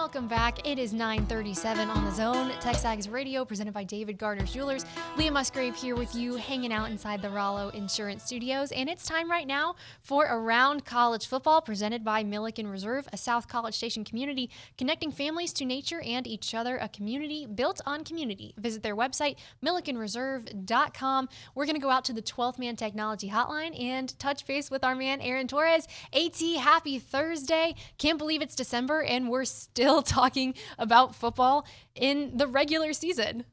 welcome back. It is 9:37 on the Zone. TexAgs Radio, presented by David Gardner's Jewelers. Leah Musgrave here with you, hanging out inside the Rollo Insurance Studios. And it's time right now for Around College Football, presented by Milliken Reserve, a South College Station community connecting families to nature and each other, a community built on community. Visit their website, millikenreserve.com. We're going to go out to the 12th Man Technology Hotline and touch base with our man, Aaron Torres. AT, happy Thursday. Can't believe it's December and we're still talking about football in the regular season.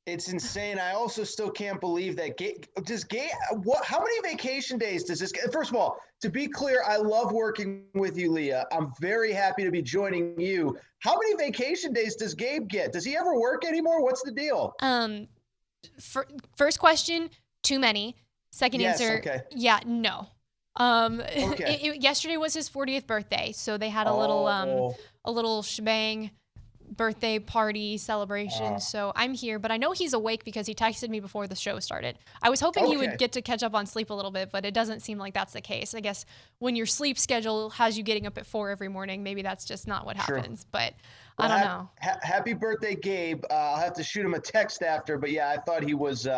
It's insane. I also still can't believe that how many vacation days does this get? First of all, to be clear, I love working with you, Leah. I'm very happy to be joining you. How many vacation days does Gabe get? Does he ever work anymore? What's the deal? First question, too many. Second answer, okay. Yeah, no. Okay. Yesterday was his 40th birthday, so they had a little shebang birthday party celebration. So I'm here, but I know he's awake because he texted me before the show started. I was hoping he would get to catch up on sleep a little bit, but it doesn't seem like that's the case. I guess when your sleep schedule has you getting up at 4 every morning, maybe that's just not what happens. But I don't know. Happy birthday, Gabe. I'll have to shoot him a text after, but yeah, I thought he was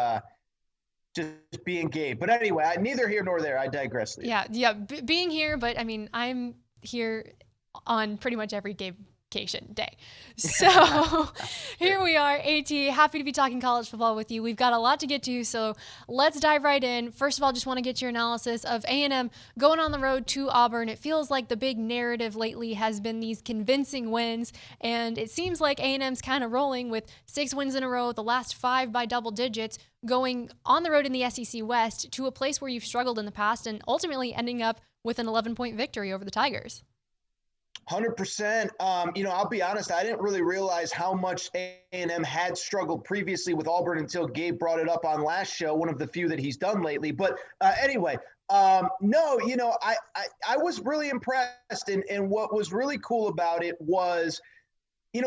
just being Gabe. But anyway, neither here nor there. I digress. Yeah, being here, but I mean, I'm here on pretty much every Gabe vacation day. So here we are, AT, happy to be talking college football with you. We've got a lot to get to, so let's dive right in. First of all, just want to get your analysis of A&M going on the road to Auburn. It feels like the big narrative lately has been these convincing wins, and it seems like A&M's kind of rolling with 6 wins in a row, the last 5 by double digits, going on the road in the SEC West to a place where you've struggled in the past and ultimately ending up with an 11-point victory over the Tigers. 100%. I'll be honest, I didn't really realize how much A&M had struggled previously with Auburn until Gabe brought it up on last show, one of the few that he's done lately. But anyway, I was really impressed. And what was really cool about it was,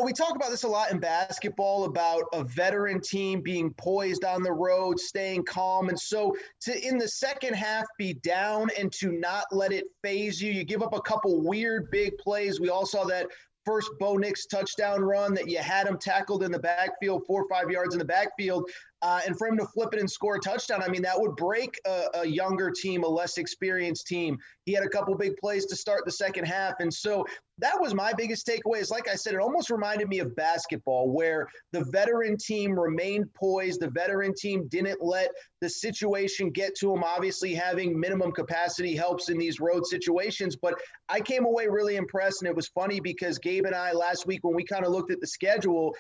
we talk about this a lot in basketball about a veteran team being poised on the road, staying calm. And so to, in the second half, be down and to not let it phase you. You give up a couple weird big plays. We all saw that first Bo Nix touchdown run that you had him tackled in the backfield, 4 or 5 yards in the backfield. And for him to flip it and score a touchdown, I mean, that would break a younger team, a less experienced team. He had a couple big plays to start the second half. And so that was my biggest takeaway. Is, like I said, it almost reminded me of basketball, where the veteran team remained poised. The veteran team didn't let the situation get to them. Obviously, having minimum capacity helps in these road situations. But I came away really impressed. And it was funny because Gabe and I last week, when we kind of looked at the schedule,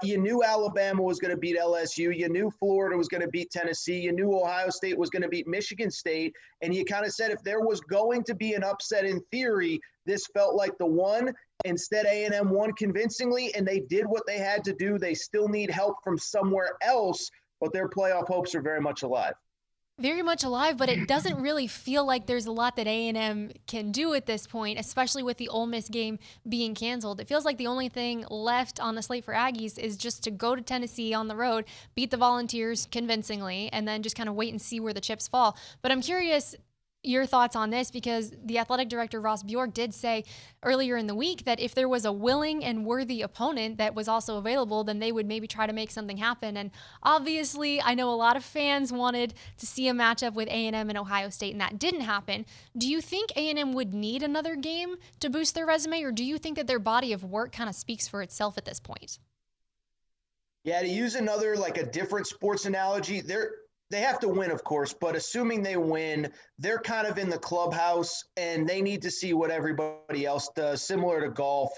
you knew Alabama was going to beat LSU. You knew Florida was going to beat Tennessee. You knew Ohio State was going to beat Michigan State. And you kind of said if there was going to be an upset in theory, this felt like the one. Instead, A&M won convincingly, and they did what they had to do. They still need help from somewhere else, but their playoff hopes are very much alive. Very much alive, but it doesn't really feel like there's a lot that A&M can do at this point, especially with the Ole Miss game being canceled. It feels like the only thing left on the slate for Aggies is just to go to Tennessee on the road, beat the Volunteers convincingly, and then just kind of wait and see where the chips fall. But I'm curious your thoughts on this, because the athletic director, Ross Bjork, did say earlier in the week that if there was a willing and worthy opponent that was also available, then they would maybe try to make something happen. And obviously, I know a lot of fans wanted to see a matchup with A&M and Ohio State, and that didn't happen. Do you think A&M would need another game to boost their resume, or do you think that their body of work kind of speaks for itself at this point? Yeah, to use another, a different sports analogy, they have to win, of course, but assuming they win, they're kind of in the clubhouse and they need to see what everybody else does, similar to golf.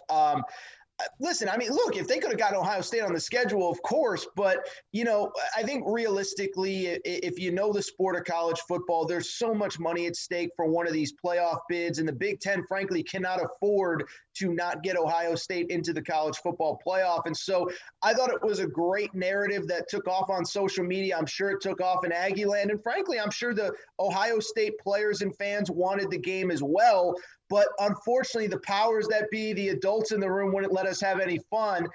Listen, I mean, look, if they could have gotten Ohio State on the schedule, of course, but, I think realistically, if you know the sport of college football, there's so much money at stake for one of these playoff bids, and the Big Ten, frankly, cannot afford to not get Ohio State into the college football playoff. And so I thought it was a great narrative that took off on social media. I'm sure it took off in Aggie land, and frankly, I'm sure the Ohio State players and fans wanted the game as well. But unfortunately, the powers that be, the adults in the room, wouldn't let us have any fun.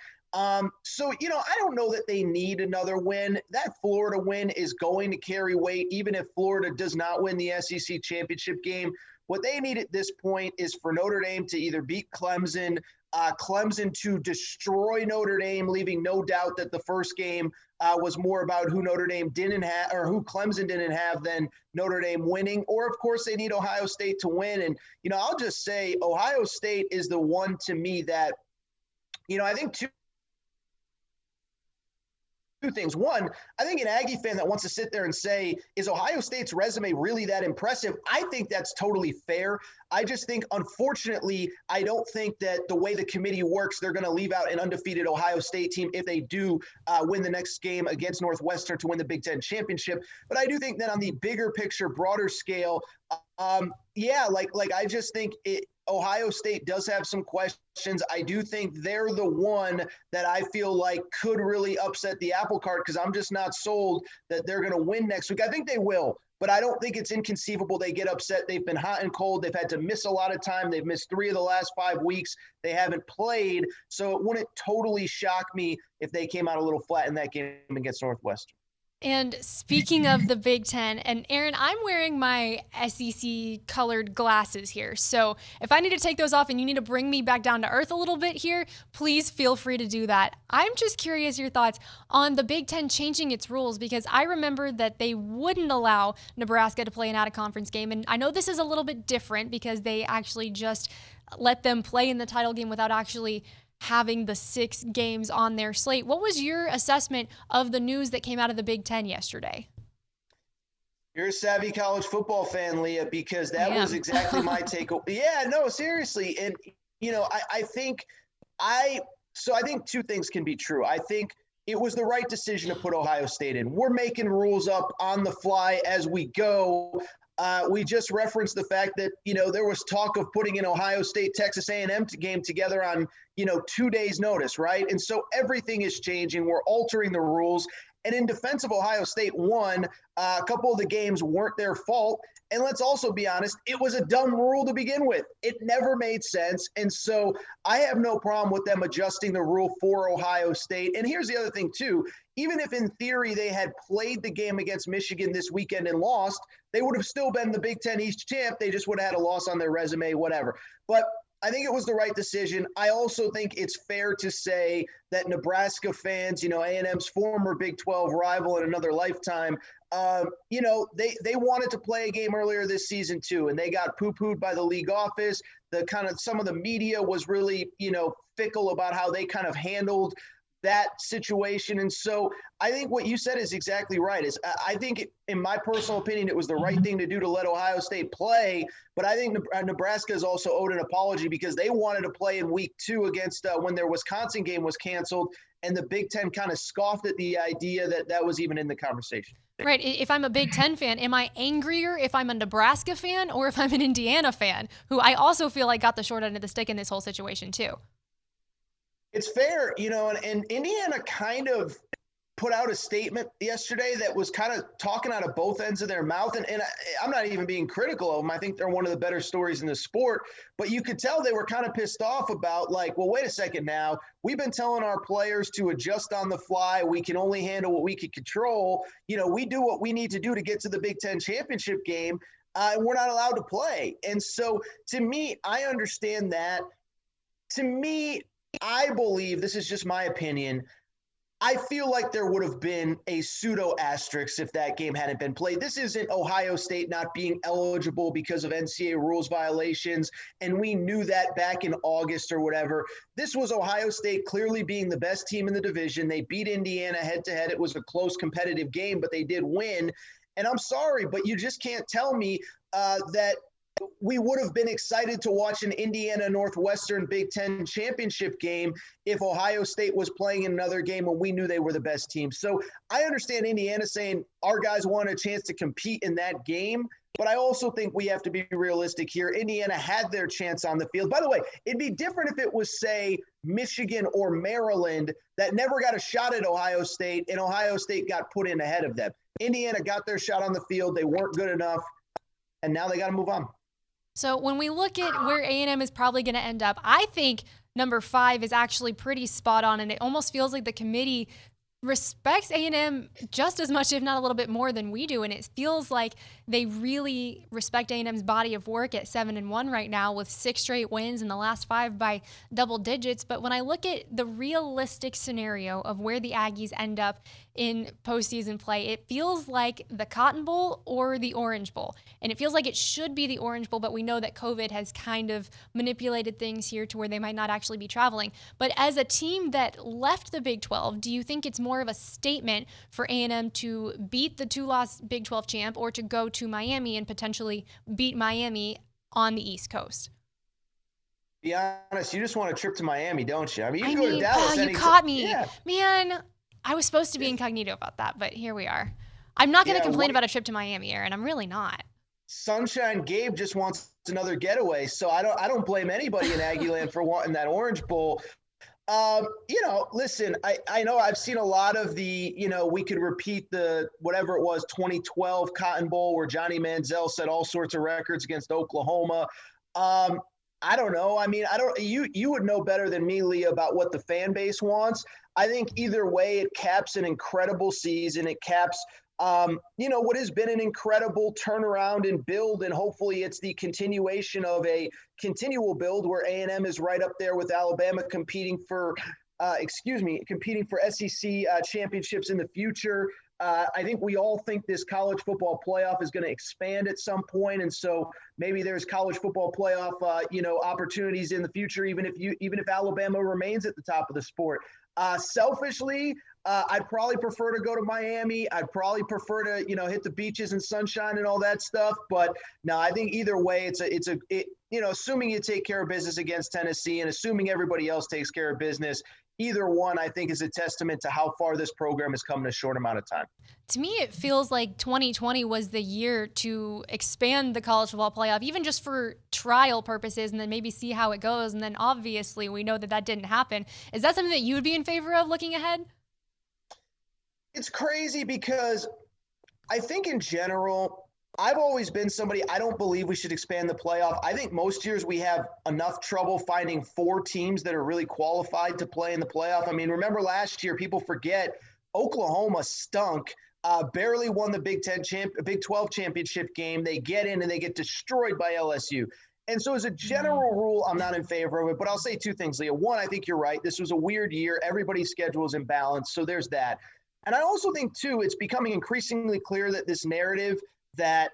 So, I don't know that they need another win. That Florida win is going to carry weight, even if Florida does not win the SEC championship game. What they need at this point is for Notre Dame to either beat Clemson, Clemson to destroy Notre Dame, leaving no doubt that the first game was more about who Notre Dame didn't have or who Clemson didn't have than Notre Dame winning. Or, of course, they need Ohio State to win. And, I'll just say Ohio State is the one to me that, I think two things. One, I think an Aggie fan that wants to sit there and say, is Ohio State's resume really that impressive? I think that's totally fair. I just think, unfortunately, I don't think that the way the committee works, they're going to leave out an undefeated Ohio State team if they do win the next game against Northwestern to win the Big Ten championship. But I do think that on the bigger picture, broader scale, I just think Ohio State does have some questions. I do think they're the one that I feel like could really upset the apple cart because I'm just not sold that they're going to win next week. I think they will, but I don't think it's inconceivable they get upset. They've been hot and cold. They've had to miss a lot of time. They've missed 3 of the last 5 weeks. They haven't played. So it wouldn't totally shock me if they came out a little flat in that game against Northwestern. And speaking of the Big Ten, and Aaron, I'm wearing my SEC colored glasses here. So if I need to take those off and you need to bring me back down to earth a little bit here, please feel free to do that. I'm just curious your thoughts on the Big Ten changing its rules because I remember that they wouldn't allow Nebraska to play an out-of-conference game. And I know this is a little bit different because they actually just let them play in the title game without actually having the 6 games on their slate. What was your assessment of the news that came out of the Big Ten yesterday? You're a savvy college football fan, Leah, because that was exactly my take. Yeah, no, seriously. And, I think 2 things can be true. I think it was the right decision to put Ohio State in. We're making rules up on the fly as we go. We just referenced the fact that, there was talk of putting an Ohio State, Texas A&M game together on, 2 days notice, right? And so everything is changing. We're altering the rules. And in defense of Ohio State, one, a couple of the games weren't their fault. And let's also be honest, it was a dumb rule to begin with. It never made sense. And so I have no problem with them adjusting the rule for Ohio State. And here's the other thing, too. Even if in theory they had played the game against Michigan this weekend and lost, they would have still been the Big Ten East champ. They just would have had a loss on their resume, whatever. But I think it was the right decision. I also think it's fair to say that Nebraska fans, A&M's former Big 12 rival in another lifetime, they wanted to play a game earlier this season too, and they got poo-pooed by the league office. Some of the media was really, fickle about how they kind of handled that situation. And so I think what you said is exactly right. I think, in my personal opinion, it was the right thing to do to let Ohio State play. But I think Nebraska is also owed an apology because they wanted to play in week 2 against when their Wisconsin game was canceled. And the Big Ten kind of scoffed at the idea that was even in the conversation. Right. If I'm a Big Ten fan, am I angrier if I'm a Nebraska fan or if I'm an Indiana fan, who I also feel like got the short end of the stick in this whole situation too? It's fair, and Indiana kind of put out a statement yesterday that was kind of talking out of both ends of their mouth. And I'm not even being critical of them. I think they're one of the better stories in the sport. But you could tell they were kind of pissed off about well, wait a second now. We've been telling our players to adjust on the fly. We can only handle what we can control. We do what we need to do to get to the Big Ten championship game. And we're not allowed to play. And so to me, I understand that. To me, I believe, this is just my opinion, I feel like there would have been a pseudo asterisk if that game hadn't been played. This isn't Ohio State not being eligible because of NCAA rules violations, and we knew that back in August or whatever. This was Ohio State clearly being the best team in the division. They beat Indiana head-to-head. It was a close competitive game, but they did win. And I'm sorry, but you just can't tell me that we would have been excited to watch an Indiana Northwestern Big Ten championship game if Ohio State was playing in another game when we knew they were the best team. So I understand Indiana saying our guys wanted a chance to compete in that game, but I also think we have to be realistic here. Indiana had their chance on the field. By the way, it'd be different if it was, say, Michigan or Maryland that never got a shot at Ohio State, and Ohio State got put in ahead of them. Indiana got their shot on the field. They weren't good enough, and now they got to move on. So when we look at where A&M is probably going to end up, I think number 5 is actually pretty spot on, and it almost feels like the committee respects A&M just as much, if not a little bit more than we do. And it feels like they really respect A&M's body of work at 7-1 right now with 6 straight wins in the last 5 by double digits. But when I look at the realistic scenario of where the Aggies end up in postseason play, it feels like the Cotton Bowl or the Orange Bowl. And it feels like it should be the Orange Bowl, but we know that COVID has kind of manipulated things here to where they might not actually be traveling. But as a team that left the Big 12, do you think it's more of a statement for A&M to beat the 2-loss Big 12 champ or to go to Miami and potentially beat Miami on the East Coast? Be honest, you just want a trip to Miami, don't you? I mean, you I can go to mean, Dallas. you caught me. Yeah. Man, I was supposed to be incognito about that, but here we are. I'm not going to Yeah, complain about a trip to Miami, Aaron. I'm really not. Sunshine Gabe just wants another getaway, so I don't blame anybody in Aggieland for wanting that Orange Bowl. Listen, I know I've seen a lot of the, we could repeat the whatever it was 2012 Cotton Bowl where Johnny Manziel set all sorts of records against Oklahoma. I don't know. I mean, you would know better than me, Leah, about what the fan base wants. I think either way, it caps an incredible season. It caps what has been an incredible turnaround and build, and hopefully it's the continuation of a continual build where A&M is right up there with Alabama competing for SEC championships in the future. I think we all think this college football playoff is going to expand at some point, and so maybe there's college football playoff, opportunities in the future, even if Alabama remains at the top of the sport. Selfishly, I'd probably prefer to go to Miami. I'd probably prefer to, hit the beaches and sunshine and all that stuff. But no, I think either way, assuming you take care of business against Tennessee and assuming everybody else takes care of business, either one, I think, is a testament to how far this program has come in a short amount of time. To me, it feels like 2020 was the year to expand the college football playoff, even just for trial purposes, and then maybe see how it goes. And then obviously, we know that didn't happen. Is that something that you would be in favor of looking ahead? It's crazy because I think in general, I've always been somebody, I don't believe we should expand the playoff. I think most years we have enough trouble finding 4 teams that are really qualified to play in the playoff. I mean, remember last year, people forget Oklahoma stunk, barely won the Big 12 championship game. They get in and they get destroyed by LSU. And so as a general rule, I'm not in favor of it, but I'll say 2 things, Leah. One, I think you're right. This was a weird year. Everybody's schedule is imbalanced. So there's that. And I also think, too, it's becoming increasingly clear that this narrative that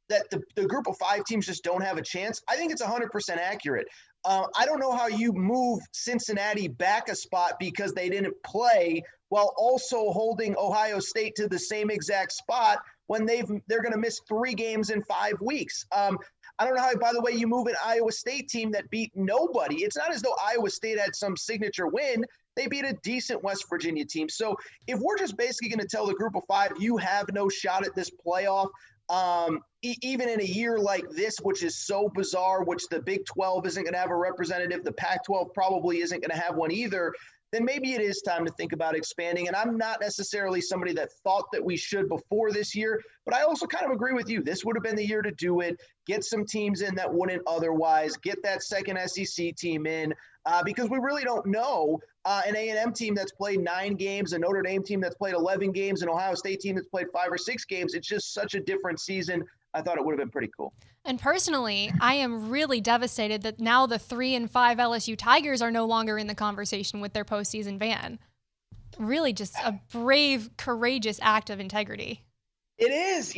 the group of 5 teams just don't have a chance, I think it's 100% accurate. I don't know how you move Cincinnati back a spot because they didn't play while also holding Ohio State to the same exact spot when they're going to miss 3 games in 5 weeks. I don't know how, by the way, you move an Iowa State team that beat nobody. It's not as though Iowa State had some signature win. They beat a decent West Virginia team. So if we're just basically going to tell the group of 5, you have no shot at this playoff, even in a year like this, which is so bizarre, which the Big 12 isn't going to have a representative, the Pac-12 probably isn't going to have one either, then maybe it is time to think about expanding. And I'm not necessarily somebody that thought that we should before this year, but I also kind of agree with you. This would have been the year to do it, get some teams in that wouldn't otherwise, get that second SEC team in, because we really don't know an A&M team that's played 9 games, a Notre Dame team that's played 11 games, an Ohio State team that's played 5 or 6 games. It's just such a different season. I thought it would have been pretty cool. And personally, I am really devastated that now the 3-5 LSU Tigers are no longer in the conversation with their postseason ban. Really just a brave, courageous act of integrity. It is,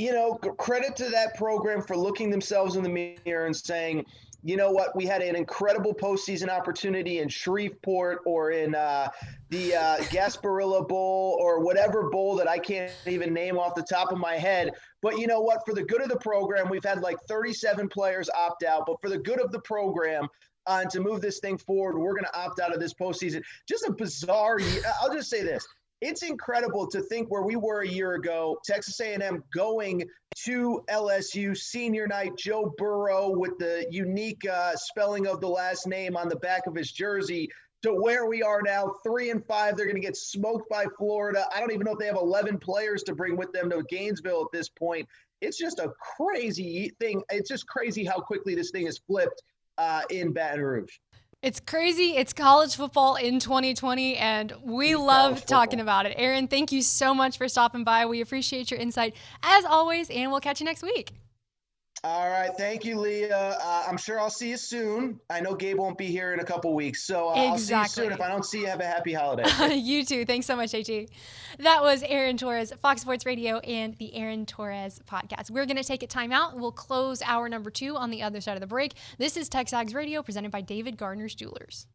credit to that program for looking themselves in the mirror and saying, you know what, we had an incredible postseason opportunity in Shreveport or in the Gasparilla Bowl or whatever bowl that I can't even name off the top of my head. But you know what, for the good of the program, we've had like 37 players opt out, but for the good of the program, and to move this thing forward, we're going to opt out of this postseason. Just a bizarre year. I'll just say this. It's incredible to think where we were a year ago, Texas A&M going to LSU, senior night, Joe Burrow with the unique spelling of the last name on the back of his jersey, to where we are now, 3-5. They're going to get smoked by Florida. I don't even know if they have 11 players to bring with them to Gainesville at this point. It's just a crazy thing. It's just crazy how quickly this thing has flipped in Baton Rouge. It's crazy. It's college football in 2020, and we love talking about it. Aaron, thank you so much for stopping by. We appreciate your insight as always, and we'll catch you next week. All right. Thank you, Leah. I'm sure I'll see you soon. I know Gabe won't be here in a couple weeks, so I'll see you soon. If I don't see you, have a happy holiday. You too. Thanks so much, AG. That was Aaron Torres, Fox Sports Radio, and the Aaron Torres podcast. We're going to take a timeout. We'll close hour number 2 on the other side of the break. This is TexAgs Radio, presented by David Gardner's Jewelers.